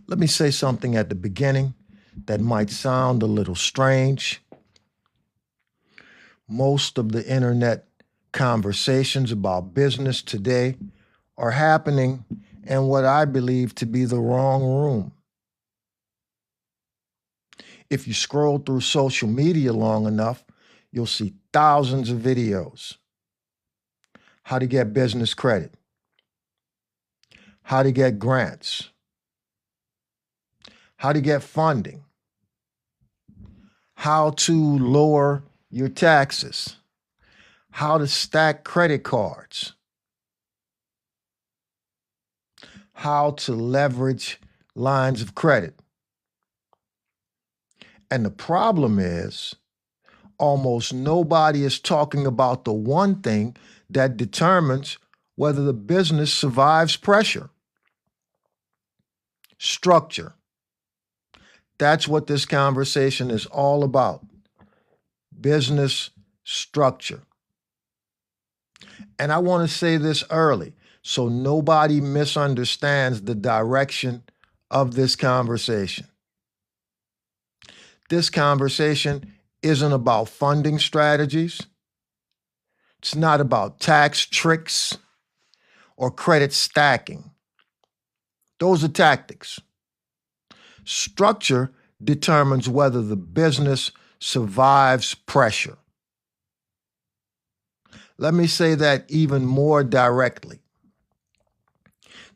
Let me say something at the beginning that might sound a little strange. Most of the internet conversations about business today are happening in what I believe to be the wrong room. If you scroll through social media long enough, you'll see thousands of videos. How to get business credit, how to get grants, how to get funding, how to lower your taxes, how to stack credit cards, how to leverage lines of credit. And the problem is, almost nobody is talking about the one thing that determines whether the business survives pressure. Structure. That's what this conversation is all about. Business structure. And I want to say this early so nobody misunderstands the direction of this conversation. This conversation isn't about funding strategies. It's not about tax tricks or credit stacking. Those are tactics. Structure determines whether the business survives pressure. Let me say that even more directly.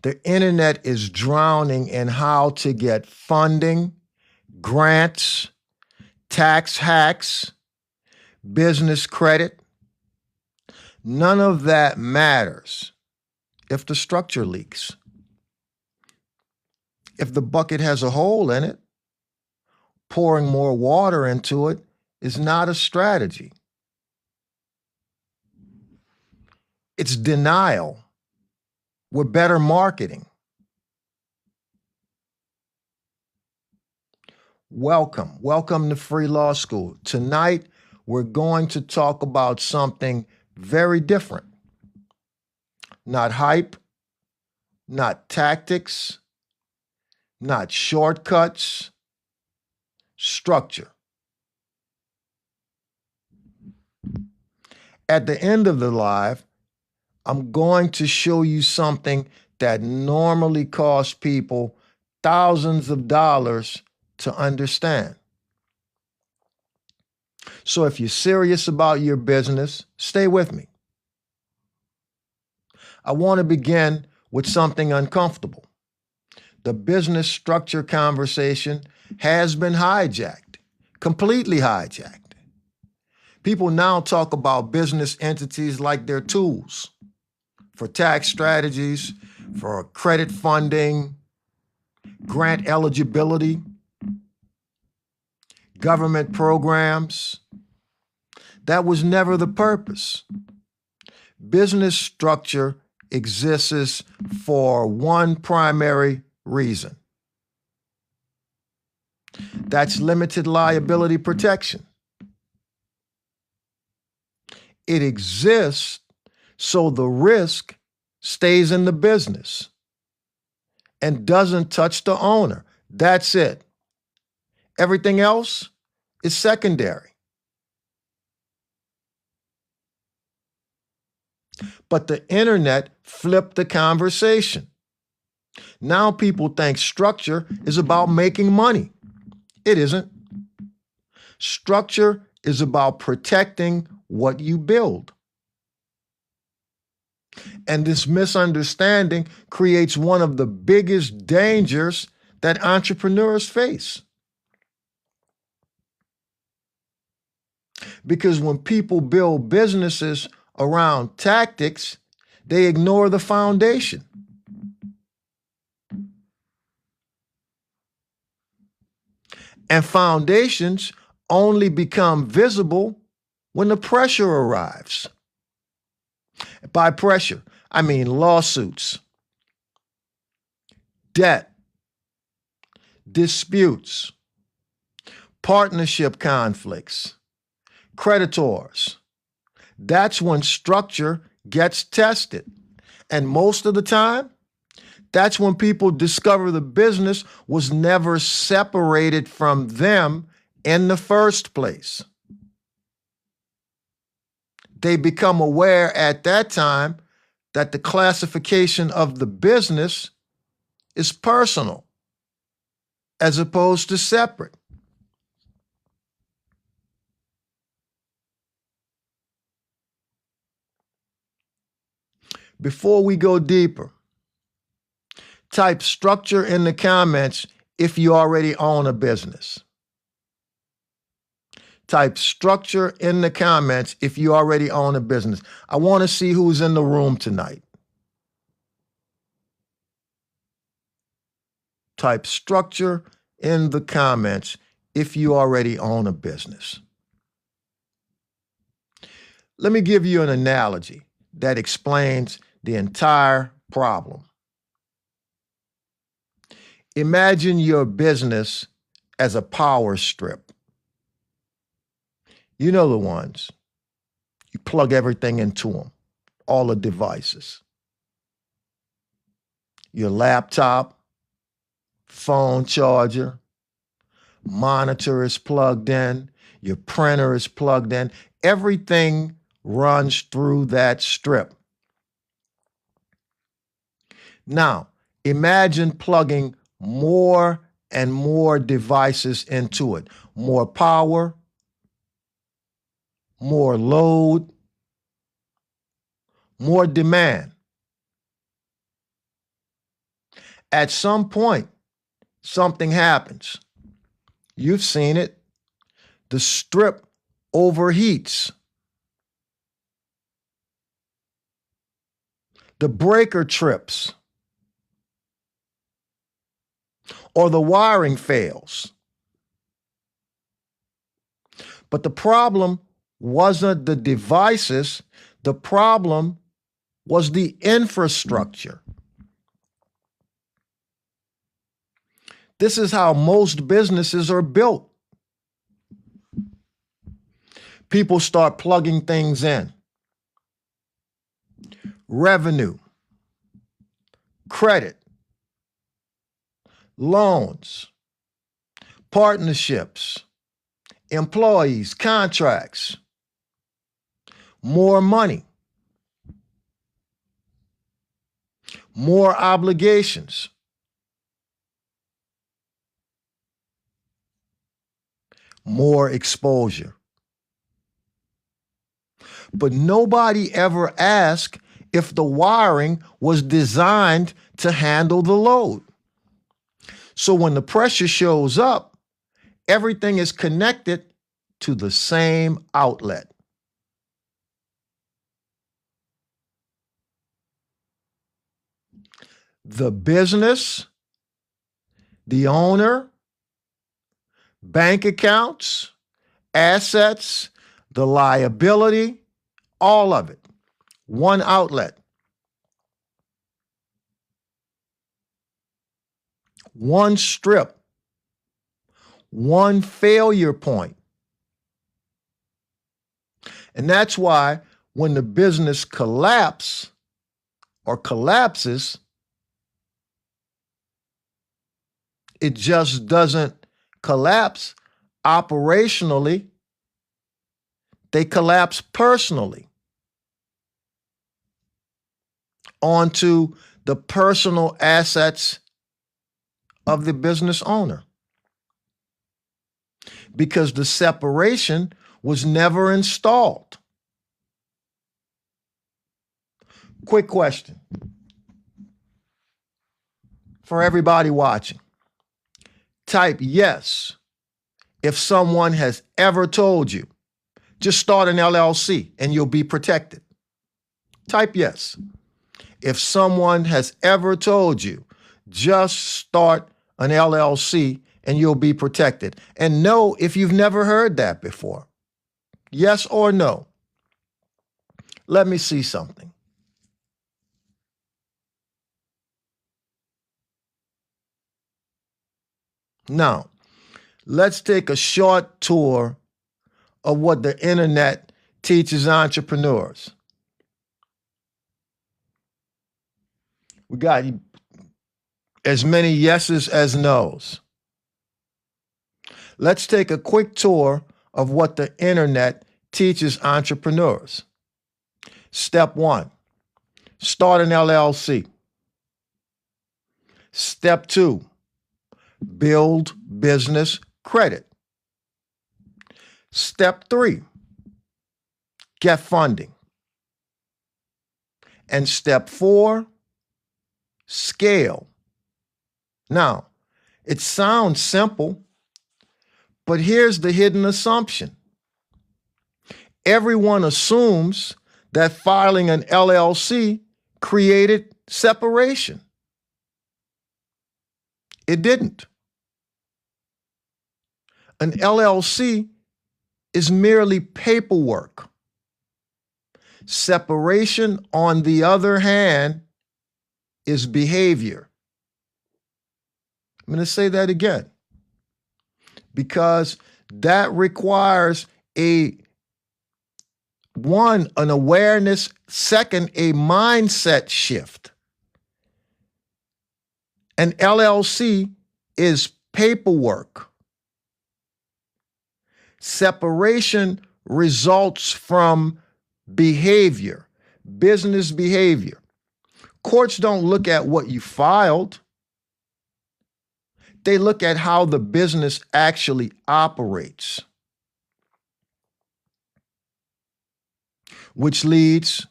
The internet is drowning in how to get funding, grants, tax hacks, business credit. None of that matters if the structure leaks. If the bucket has a hole in it, pouring more water into it is not a strategy. It's denial with better marketing. Welcome to Free Law School. Tonight, we're going to talk about something very different. Not hype, not tactics, not shortcuts, structure. At the end of the live, I'm going to show you something that normally costs people thousands of dollars to understand. So if you're serious about your business, stay with me. I want to begin with something uncomfortable. The business structure conversation has been hijacked, completely hijacked. People now talk about business entities like they're tools for tax strategies, for credit funding, grant eligibility, government programs. That was never the purpose. Business structure exists for one primary reason. That's limited liability protection. It exists so the risk stays in the business and doesn't touch the owner. That's it. Everything else is secondary. But the internet flipped the conversation. Now people think structure is about making money. It isn't. Structure is about protecting what you build. And this misunderstanding creates one of the biggest dangers that entrepreneurs face. Because when people build businesses around tactics, they ignore the foundation. And foundations only become visible when the pressure arrives. By pressure, I mean lawsuits, debt, disputes, partnership conflicts, creditors. That's when structure gets tested. And most of the time, That's when people discover the business was never separated from them in the first place. They become aware at that time that the classification of the business is personal as opposed to separate. Before we go deeper, type structure in the comments if you already own a business. Type structure in the comments if you already own a business. I want to see who's in the room tonight. Type structure in the comments if you already own a business. Let me give you an analogy that explains the entire problem. Imagine your business as a power strip. You know the ones. You plug everything into them, all the devices. Your laptop, phone charger, monitor is plugged in, your printer is plugged in. Everything runs through that strip. Now, imagine plugging more and more devices into it. More power, more load, more demand. At some point, something happens. You've seen it. The strip overheats. The breaker trips. Or the wiring fails. But the problem wasn't the devices. The problem was the infrastructure. This is how most businesses are built. People start plugging things in. Revenue, credit, loans, partnerships, employees, contracts, more money, more obligations, more exposure. But nobody ever asked if the wiring was designed to handle the load. So when the pressure shows up, everything is connected to the same outlet. The business, the owner, bank accounts, assets, the liability, all of it. One outlet. One strip. One failure point. And that's why when the business collapses, it just doesn't collapse operationally. They collapse personally onto the personal assets of the business owner, because the separation was never installed. Quick question for everybody watching. Type yes if someone has ever told you, just start an LLC and you'll be protected. Type yes. If someone has ever told you, just start an LLC and you'll be protected. And no, if you've never heard that before. Yes or no? Let me see something. Now, let's take a short tour of what the internet teaches entrepreneurs. We got as many yeses as nos. Let's take a quick tour of what the internet teaches entrepreneurs. Step 1, start an LLC. Step 2, build business credit. Step 3, get funding. And step 4, scale. Now, it sounds simple, but here's the hidden assumption. Everyone assumes that filing an LLC created separation. It didn't. An LLC is merely paperwork. Separation, on the other hand, is behavior. I'm going to say that again, because that requires an awareness, second, a mindset shift. An LLC is paperwork. Separation results from behavior, business behavior. Courts don't look at what you filed. They look at how the business actually operates, which leads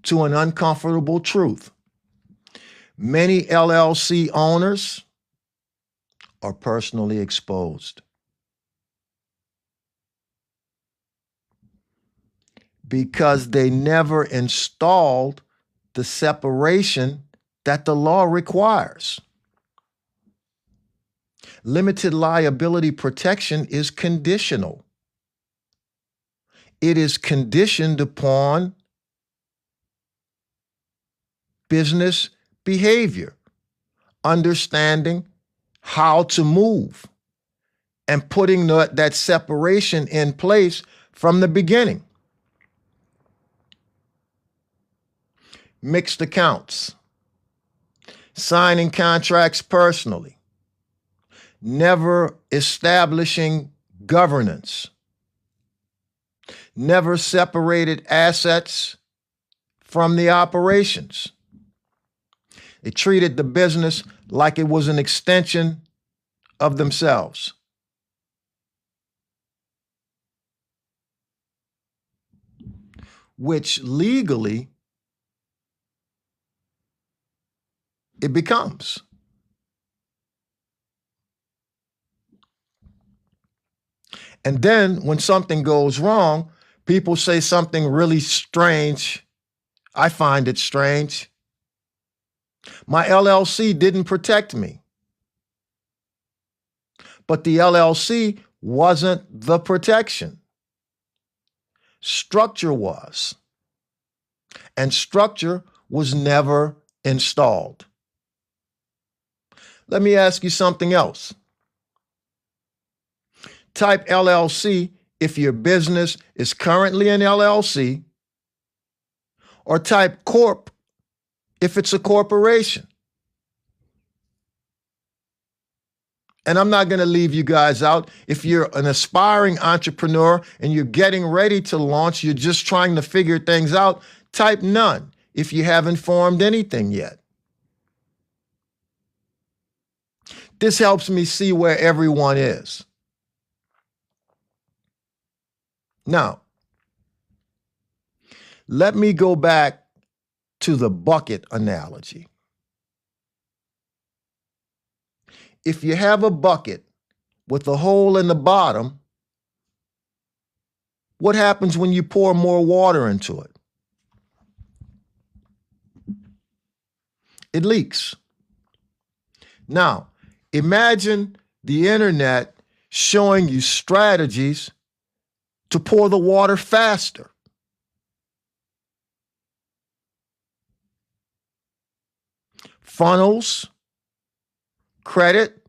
to an uncomfortable truth. Many LLC owners are personally exposed because they never installed the separation that the law requires. Limited liability protection is conditional. It is conditioned upon business behavior, understanding how to move, and putting that separation in place from the beginning. Mixed accounts, signing contracts personally, never establishing governance, never separated assets from the operations. They treated the business like it was an extension of themselves. Which legally it becomes. And then when something goes wrong, people say something really strange. I find it strange. My LLC didn't protect me. But the LLC wasn't the protection. Structure was. And structure was never installed. Let me ask you something else. Type LLC if your business is currently an LLC, or type corp if it's a corporation. And I'm not going to leave you guys out. If you're an aspiring entrepreneur and you're getting ready to launch, you're just trying to figure things out, type none if you haven't formed anything yet. This helps me see where everyone is. Now, let me go back to the bucket analogy. If you have a bucket with a hole in the bottom, what happens when you pour more water into it? It leaks. Now, imagine the internet showing you strategies to pour the water faster. Funnels, credit,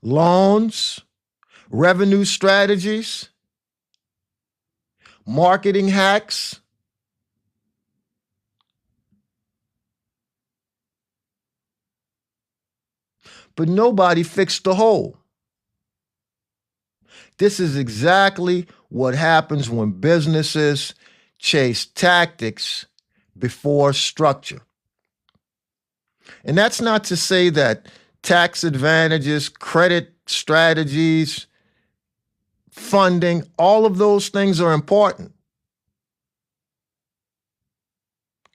loans, revenue strategies, marketing hacks. but nobody fixed the hole. This is exactly what happens when businesses chase tactics before structure. And that's not to say that tax advantages, credit strategies, funding, all of those things are important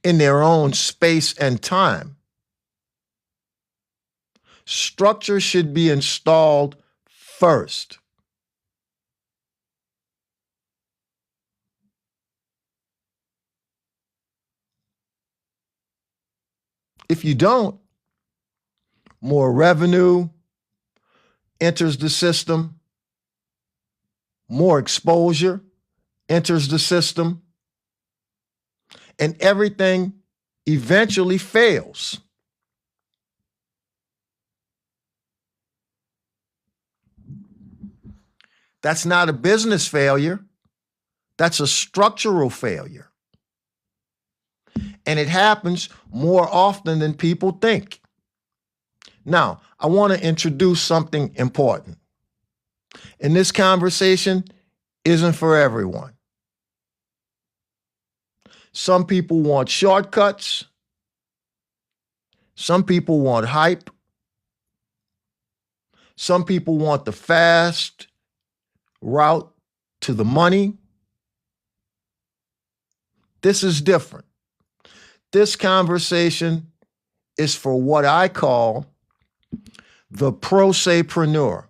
in their own space and time. Structure should be installed first. If you don't, more revenue enters the system, more exposure enters the system, and everything eventually fails. That's not a business failure. That's a structural failure. And it happens more often than people think. Now, I want to introduce something important. And this conversation isn't for everyone. Some people want shortcuts. Some people want hype. Some people want the fast route to the money. This is different. This conversation is for what I call the pro sepreneur.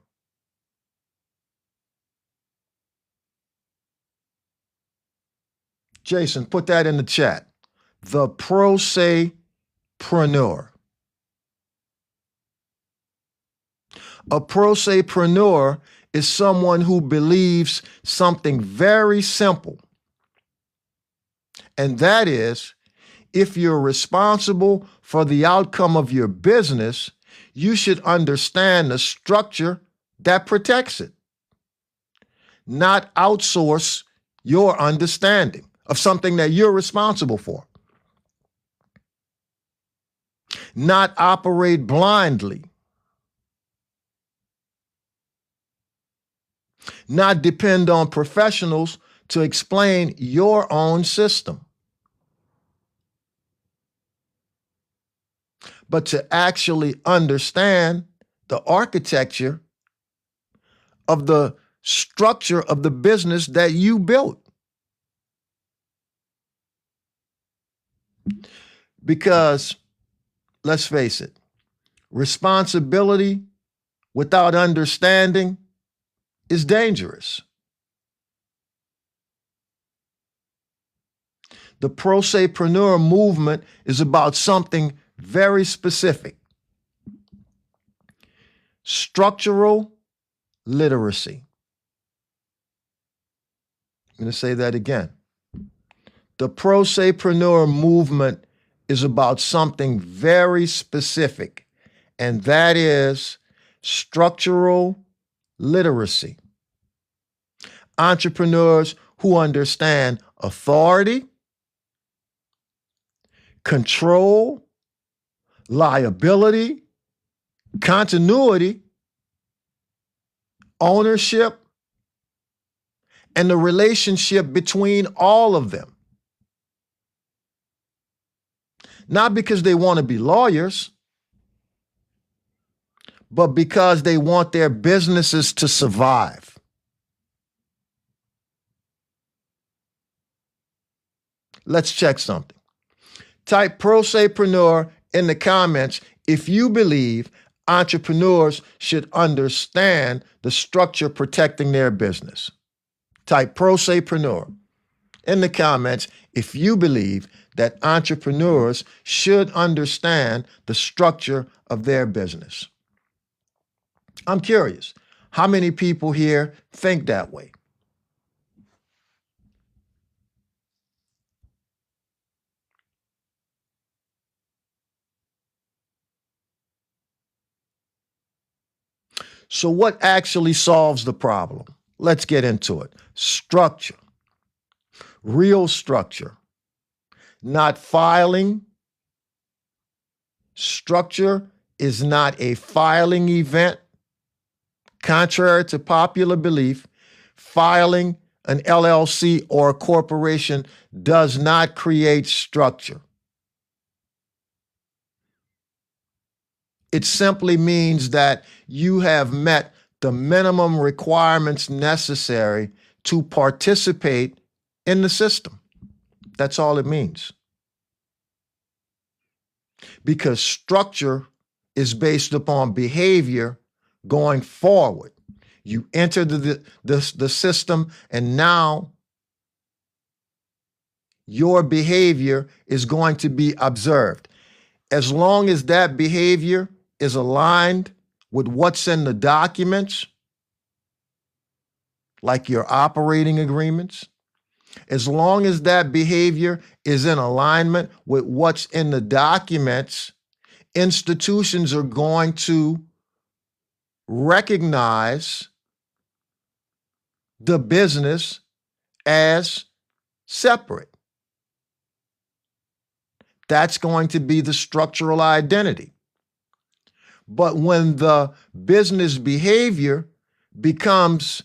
Jason, put that in the chat. The pro sepreneur. A pro sepreneur is someone who believes something very simple. And that is, if you're responsible for the outcome of your business, you should understand the structure that protects it. Not outsource your understanding of something that you're responsible for. Not operate blindly. Not depend on professionals to explain your own system. But to actually understand the architecture of the structure of the business that you built. Because, let's face it, responsibility without understanding is dangerous. The pro sepreneur movement is about something very specific. Structural literacy. I'm going to say that again. The pro sepreneur movement is about something very specific, and that is structural literacy. Entrepreneurs who understand authority, control, liability, continuity, ownership, and the relationship between all of them. Not because they want to be lawyers, but because they want their businesses to survive. Let's check something. Type pro sepreneur in the comments if you believe entrepreneurs should understand the structure protecting their business. Type pro sepreneur in the comments if you believe that entrepreneurs should understand the structure of their business. I'm curious, how many people here think that way? So what actually solves the problem? Let's get into it. Structure. Real structure. Not filing. Structure is not a filing event. Contrary to popular belief, filing an LLC or a corporation does not create structure. It simply means that you have met the minimum requirements necessary to participate in the system. That's all it means. Because structure is based upon behavior going forward. You enter the system, and now your behavior is going to be observed. As long as that behavior is aligned with what's in the documents, like your operating agreements, as long as that behavior is in alignment with what's in the documents, institutions are going to recognize the business as separate. That's going to be the structural identity. But when the business behavior becomes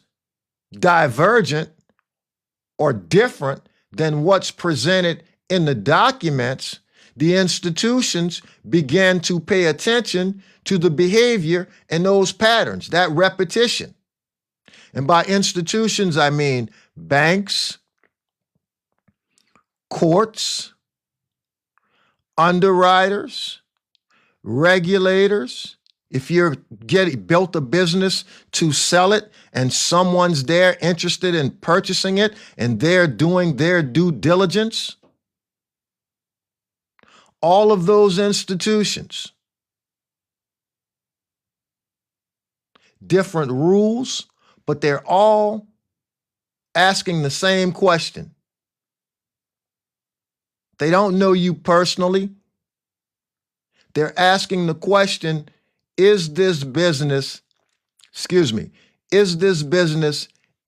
divergent or different than what's presented in the documents, the institutions begin to pay attention to the behavior and those patterns, that repetition. And by institutions, I mean banks, courts, underwriters, regulators. If you're built a business to sell it and someone's there interested in purchasing it and they're doing their due diligence, all of those institutions, different rules, but they're all asking the same question. They don't know you personally. They're asking the question, is this business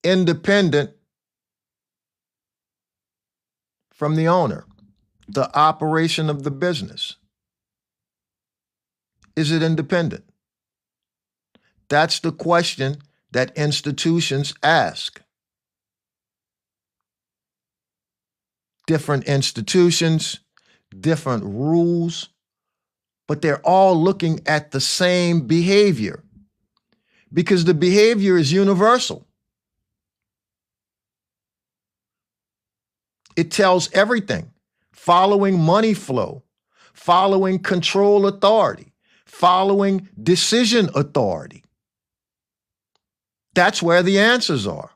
independent from the owner, the operation of the business? Is it independent? That's the question that institutions ask. Different institutions, different rules, but they're all looking at the same behavior because the behavior is universal. It tells everything: following money flow, following control authority, following decision authority. That's where the answers are.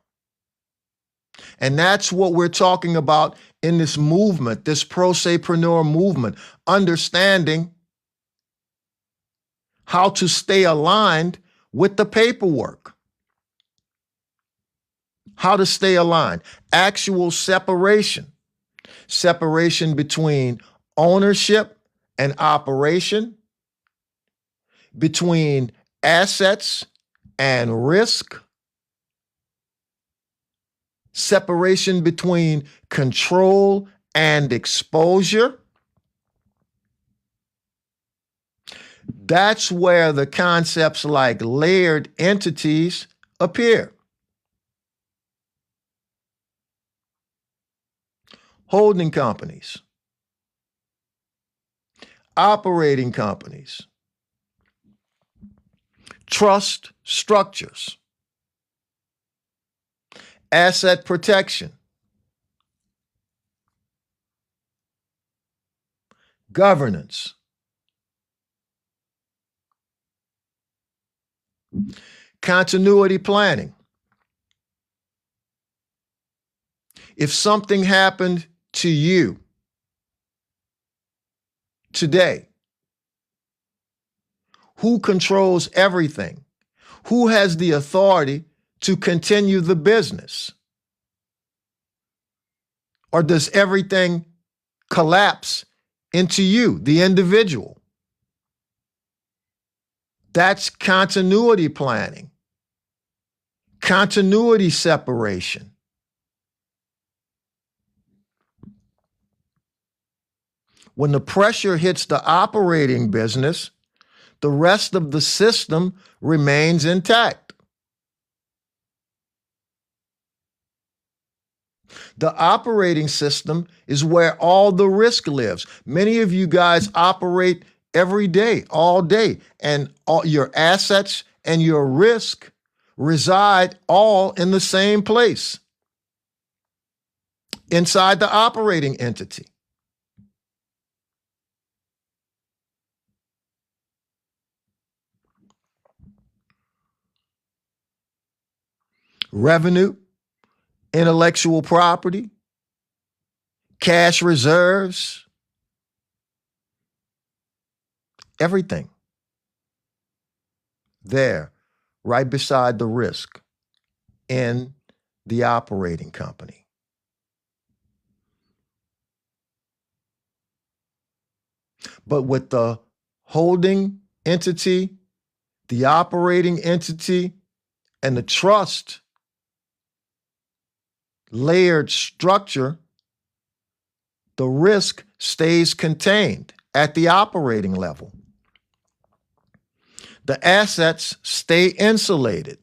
And that's what we're talking about in this movement, this prosapreneur movement, understanding how to stay aligned with the paperwork. How to stay aligned. Actual separation. Separation between ownership and operation, between assets and risk, separation between control and exposure. That's where the concepts like layered entities appear. Holding companies, operating companies, trust structures, asset protection, governance, continuity planning. If something happened to you today, who controls everything? Who has the authority to continue the business? Or does everything collapse into you, the individual? That's continuity planning, continuity separation. When the pressure hits the operating business, The rest of the system remains intact. The operating system is where all the risk lives. Many of you guys operate every day, all day, and all your assets and your risk reside all in the same place, inside the operating entity. Revenue, intellectual property, cash reserves, everything there, right beside the risk in the operating company. But with the holding entity, the operating entity, and the trust layered structure, the risk stays contained at the operating level. The assets stay insulated.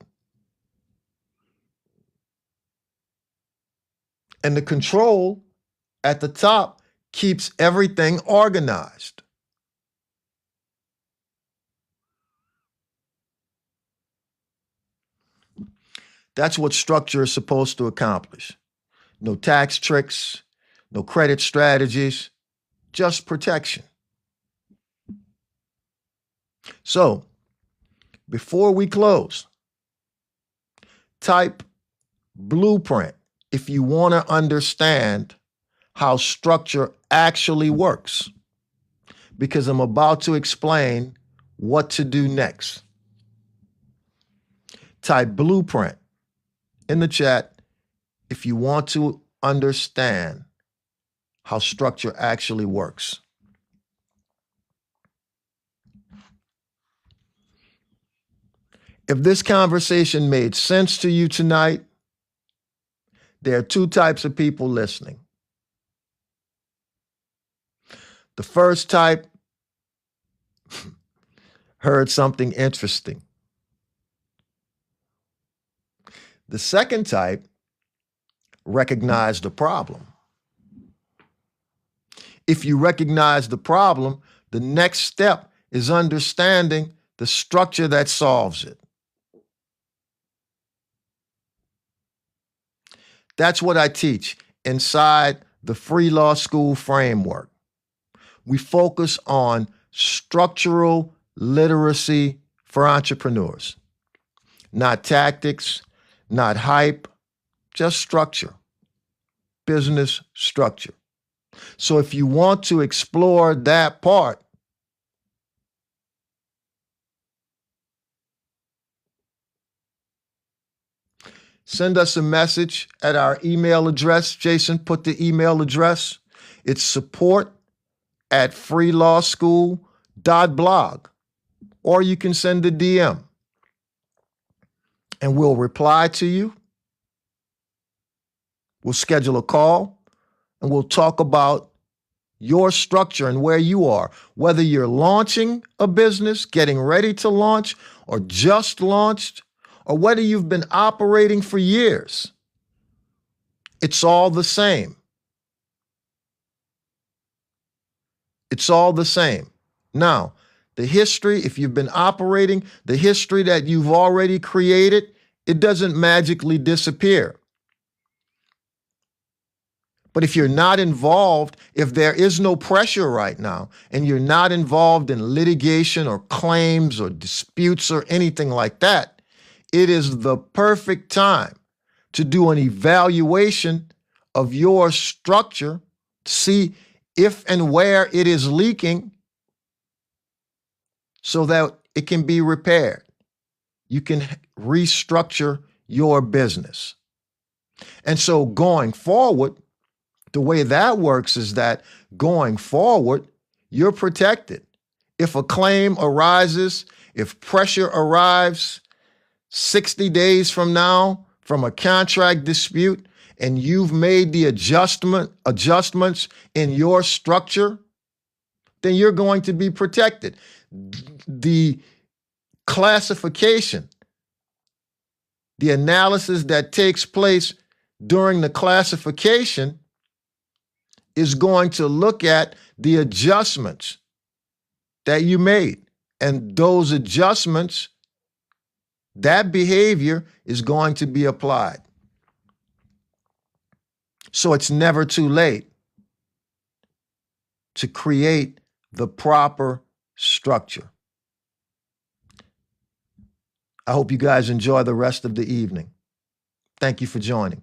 And the control at the top keeps everything organized. That's what structure is supposed to accomplish. No tax tricks, no credit strategies, just protection. So, before we close, type blueprint if you want to understand how structure actually works, because I'm about to explain what to do next. Type blueprint in the chat if you want to understand how structure actually works. If this conversation made sense to you tonight, there are two types of people listening. The first type heard something interesting. The second type recognized the problem. If you recognize the problem, the next step is understanding the structure that solves it. That's what I teach inside the Free Law School framework. We focus on structural literacy for entrepreneurs. Not tactics, not hype, just structure, business structure. So if you want to explore that part, send us a message at our email address. Jason, put the email address. It's support@freelawschool.blog, or you can send a DM and we'll reply to you. We'll schedule a call and we'll talk about your structure and where you are, whether you're launching a business, getting ready to launch, or just launched, or whether you've been operating for years. It's all the same. It's all the same. Now, the history, if you've been operating, the history that you've already created, it doesn't magically disappear. But if you're not involved, if there is no pressure right now, and you're not involved in litigation or claims or disputes or anything like that, it is the perfect time to do an evaluation of your structure, to see if and where it is leaking so that it can be repaired. You can restructure your business. And so going forward, the way that works is that going forward, you're protected. If a claim arises, if pressure arrives 60 days from now from a contract dispute, and you've made the adjustments in your structure, then you're going to be protected. the classification, the analysis that takes place during the classification is going to look at the adjustments that you made. And those adjustments, that behavior is going to be applied. So it's never too late to create the proper structure. I hope you guys enjoy the rest of the evening. Thank you for joining.